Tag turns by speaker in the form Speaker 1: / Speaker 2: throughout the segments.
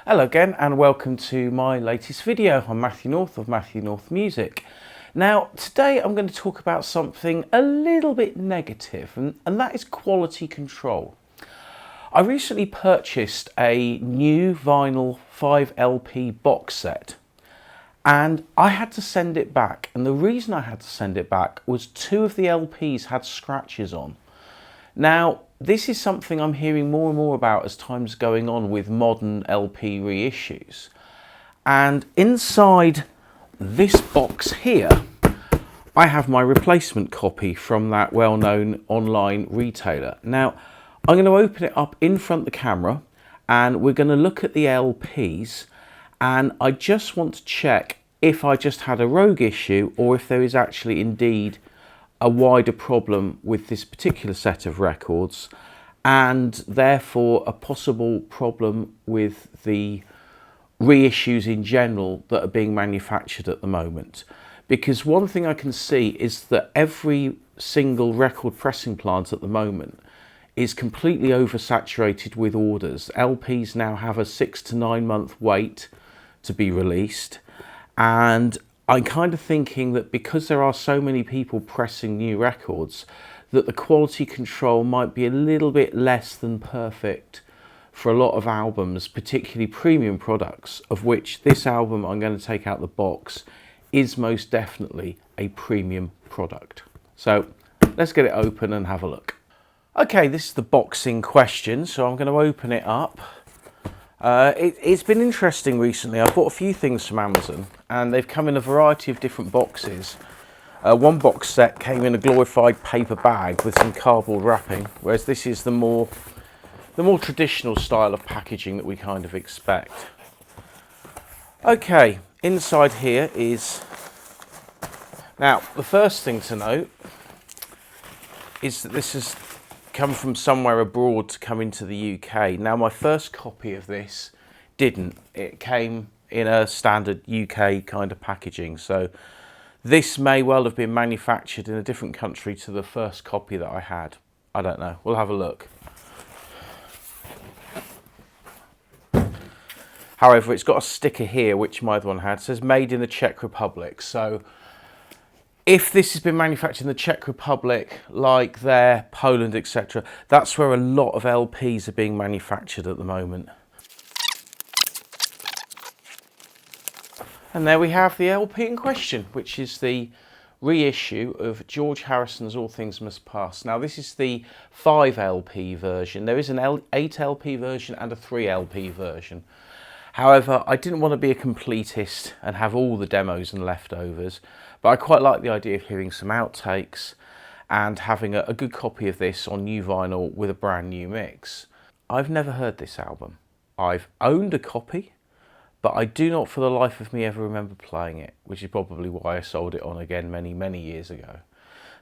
Speaker 1: Hello again and welcome to my latest video. I'm Matthew North of Matthew North Music. Now today I'm going to talk about something a little bit negative and that is quality control. I recently purchased a new vinyl 5LP box set and I had to send it back, and the reason I had to send it back was two of the LPs had scratches on. Now, this is something I'm hearing more and more about as time's going on with modern LP reissues. And inside this box here, I have my replacement copy from that well-known online retailer. Now, I'm going to open it up in front of the camera and we're going to look at the LPs, and I just want to check if I just had a rogue issue or if there is actually indeed a wider problem with this particular set of records, and therefore a possible problem with the reissues in general that are being manufactured at the moment. Because one thing I can see is that every single record pressing plant at the moment is completely oversaturated with orders. LPs now have a 6 to 9 month wait to be released, and I'm kind of thinking that because there are so many people pressing new records, that the quality control might be a little bit less than perfect for a lot of albums, particularly premium products, of which this album I'm going to take out the box is most definitely a premium product. So let's get it open and have a look. Okay, this is the box in question, so I'm going to open it up. It's been interesting recently. I've bought a few things from Amazon and they've come in a variety of different boxes. One box set came in a glorified paper bag with some cardboard wrapping, whereas this is the more traditional style of packaging that we kind of expect. Okay, inside here is... Now, the first thing to note is that this has come from somewhere abroad to come into the UK. Now, my first copy of this didn't. It came in a standard UK kind of packaging, so this may well have been manufactured in a different country to the first copy that I had. I don't know. We'll have a look. However, it's got a sticker here, which my other one had. It says made in the Czech Republic. So if this has been manufactured in the Czech Republic, like there, Poland, etc., that's where a lot of LPs are being manufactured at the moment. And there we have the LP in question, which is the reissue of George Harrison's All Things Must Pass. Now, this is the 5LP version. There is an 8LP version and a 3LP version. However, I didn't want to be a completist and have all the demos and leftovers, but I quite like the idea of hearing some outtakes and having a good copy of this on new vinyl with a brand new mix. I've never heard this album. I've owned a copy, but I do not for the life of me ever remember playing it, which is probably why I sold it on again many years ago.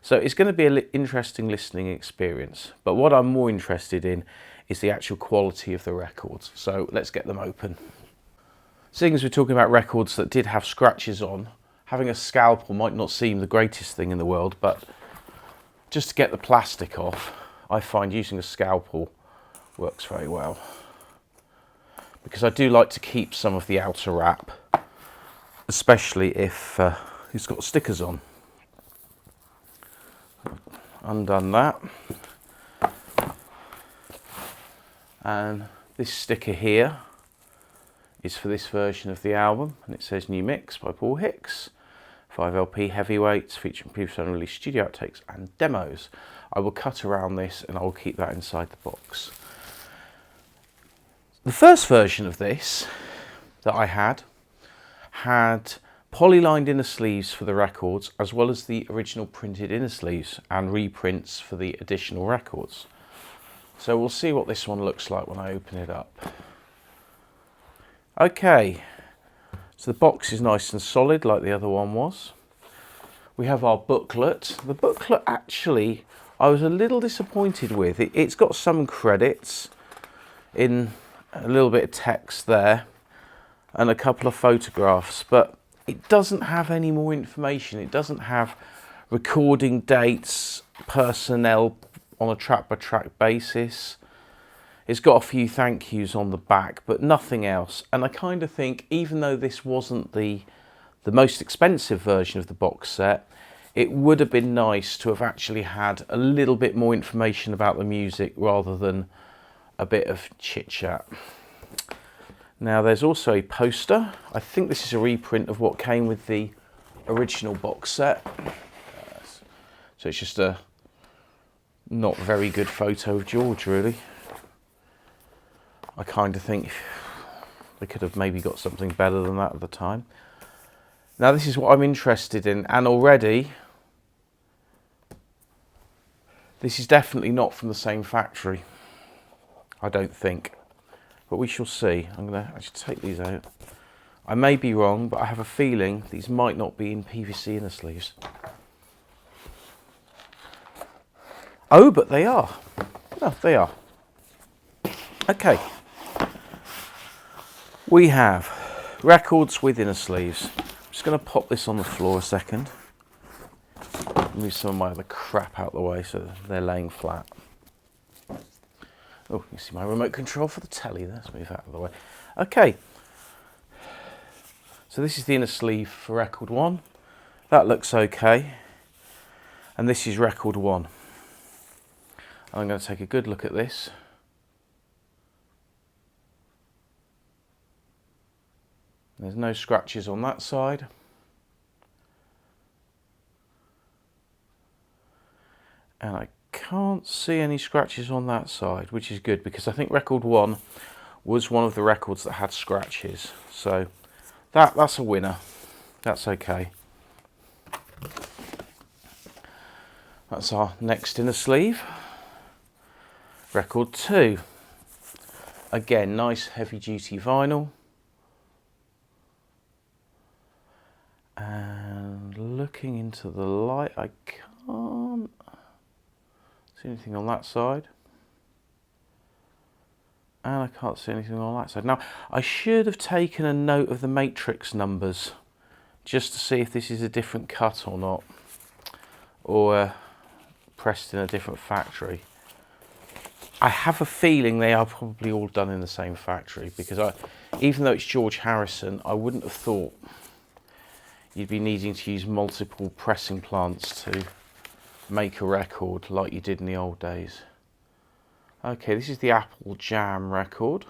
Speaker 1: So it's going to be an interesting listening experience, but what I'm more interested in is the actual quality of the records. So let's get them open. Seeing as we're talking about records that did have scratches on, having a scalpel might not seem the greatest thing in the world, but just to get the plastic off, I find using a scalpel works very well. Because I do like to keep some of the outer wrap, especially if it's got stickers on. Undone that. And this sticker here is for this version of the album, and it says New Mix by Paul Hicks, 5LP heavyweights featuring previously unreleased studio outtakes and demos. I will cut around this and I will keep that inside the box. The first version of this that I had poly-lined inner sleeves for the records, as well as the original printed inner sleeves and reprints for the additional records. So we'll see what this one looks like when I open it up. Okay, so the box is nice and solid like the other one was. We have our booklet. The booklet actually, I was a little disappointed with. It's got some credits in a little bit of text there and a couple of photographs, but it doesn't have any more information. It doesn't have recording dates, personnel on a track by track basis. It's got a few thank yous on the back, but nothing else. And I kind of think, even though this wasn't the most expensive version of the box set, it would have been nice to have actually had a little bit more information about the music rather than a bit of chit chat. Now there's also a poster. I think this is a reprint of what came with the original box set. So it's just a not very good photo of George, really. I kind of think they could have maybe got something better than that at the time. Now this is what I'm interested in, and already this is definitely not from the same factory, I don't think, but we shall see. I'm going to actually take these out. I may be wrong, but I have a feeling these might not be in PVC inner sleeves. Oh, but they are. Oh, they are. Okay. We have records with inner sleeves. I'm just going to pop this on the floor a second. Move some of my other crap out the way so they're laying flat. Oh, you see my remote control for the telly there. Let's move that out of the way. Okay. So this is the inner sleeve for record 1. That looks okay. And this is record 1. I'm going to take a good look at this. There's no scratches on that side. And I can't see any scratches on that side, which is good because I think record 1 was one of the records that had scratches. So that's a winner. That's okay. That's our next inner sleeve. Record 2. Again, nice heavy duty vinyl. And looking into the light, I can't see anything on that side. And I can't see anything on that side. Now, I should have taken a note of the matrix numbers just to see if this is a different cut or not, or pressed in a different factory. I have a feeling they are probably all done in the same factory because even though it's George Harrison, I wouldn't have thought you'd be needing to use multiple pressing plants to make a record like you did in the old days. Okay, this is the Apple Jam record.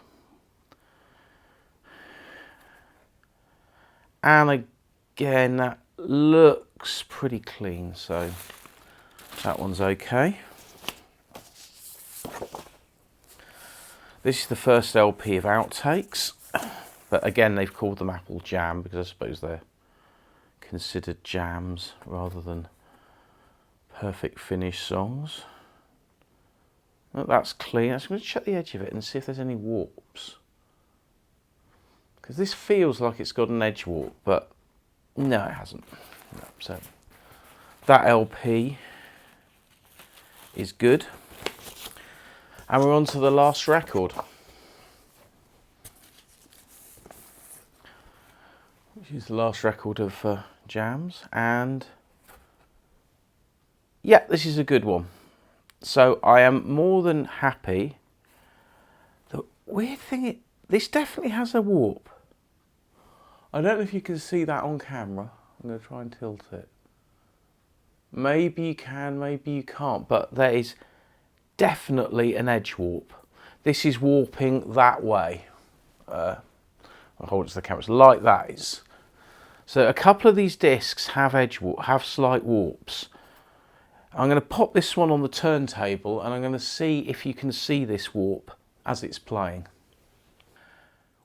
Speaker 1: And again, that looks pretty clean, so that one's okay. This is the first LP of outtakes, but again, they've called them Apple Jam because I suppose they're considered jams rather than perfect finish songs. Oh, that's clean. I'm just going to check the edge of it and see if there's any warps, because this feels like it's got an edge warp, but no, it hasn't. No, so that LP is good, and we're on to the last record, which is the last record of Jams, and yeah, this is a good one. So I am more than happy. The weird thing, this definitely has a warp. I don't know if you can see that on camera. I'm going to try and tilt it. Maybe you can, maybe you can't, but there is definitely an edge warp. This is warping that way. I'll hold it to the camera. It's like that. So a couple of these discs have have slight warps. I'm going to pop this one on the turntable and I'm going to see if you can see this warp as it's playing.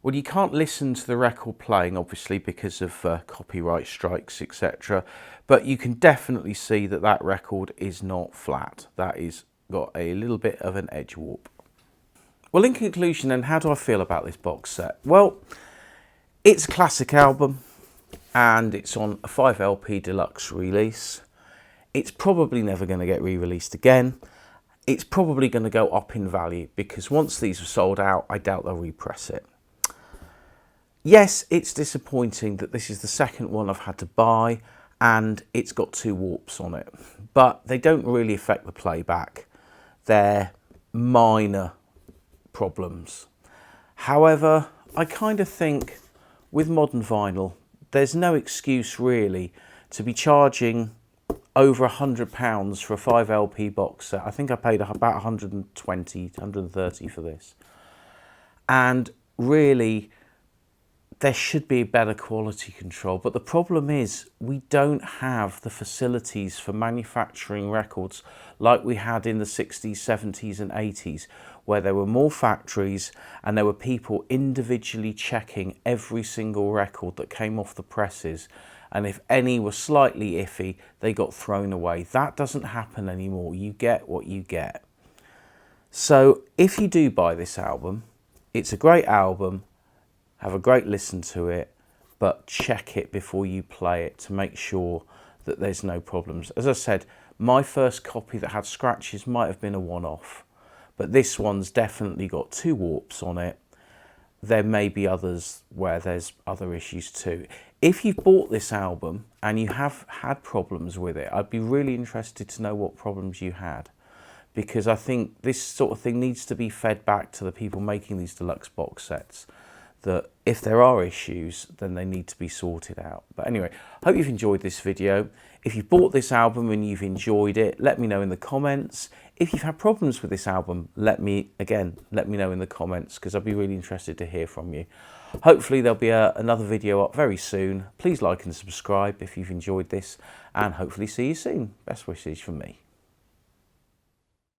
Speaker 1: Well, you can't listen to the record playing, obviously, because of copyright strikes, etc. But you can definitely see that that record is not flat. That is got a little bit of an edge warp. Well, in conclusion, then, how do I feel about this box set? Well, it's a classic album and it's on a 5LP deluxe release. It's probably never going to get re-released again. It's probably going to go up in value because once these are sold out, I doubt they'll repress it. Yes, it's disappointing that this is the second one I've had to buy and it's got 2 warps on it, but they don't really affect the playback. They're minor problems. However, I kind of think with modern vinyl, there's no excuse really to be charging over £100 for a 5 LP box set. I think I paid about 120, 130 for this. And really, there should be better quality control. But the problem is we don't have the facilities for manufacturing records like we had in the 60s, 70s and 80s, where there were more factories and there were people individually checking every single record that came off the presses. And if any were slightly iffy, they got thrown away. That doesn't happen anymore. You get what you get. So if you do buy this album, it's a great album. Have a great listen to it, but check it before you play it to make sure that there's no problems. As I said, my first copy that had scratches might have been a one-off, but this one's definitely got 2 warps on it. There may be others where there's other issues too. If you've bought this album and you have had problems with it, I'd be really interested to know what problems you had, because I think this sort of thing needs to be fed back to the people making these deluxe box sets, that if there are issues, then they need to be sorted out. But anyway, I hope you've enjoyed this video. If you've bought this album and you've enjoyed it, let me know in the comments. If you've had problems with this album, let me know in the comments, because I'd be really interested to hear from you. Hopefully there'll be another video up very soon. Please like and subscribe if you've enjoyed this, and hopefully see you soon. Best wishes from me.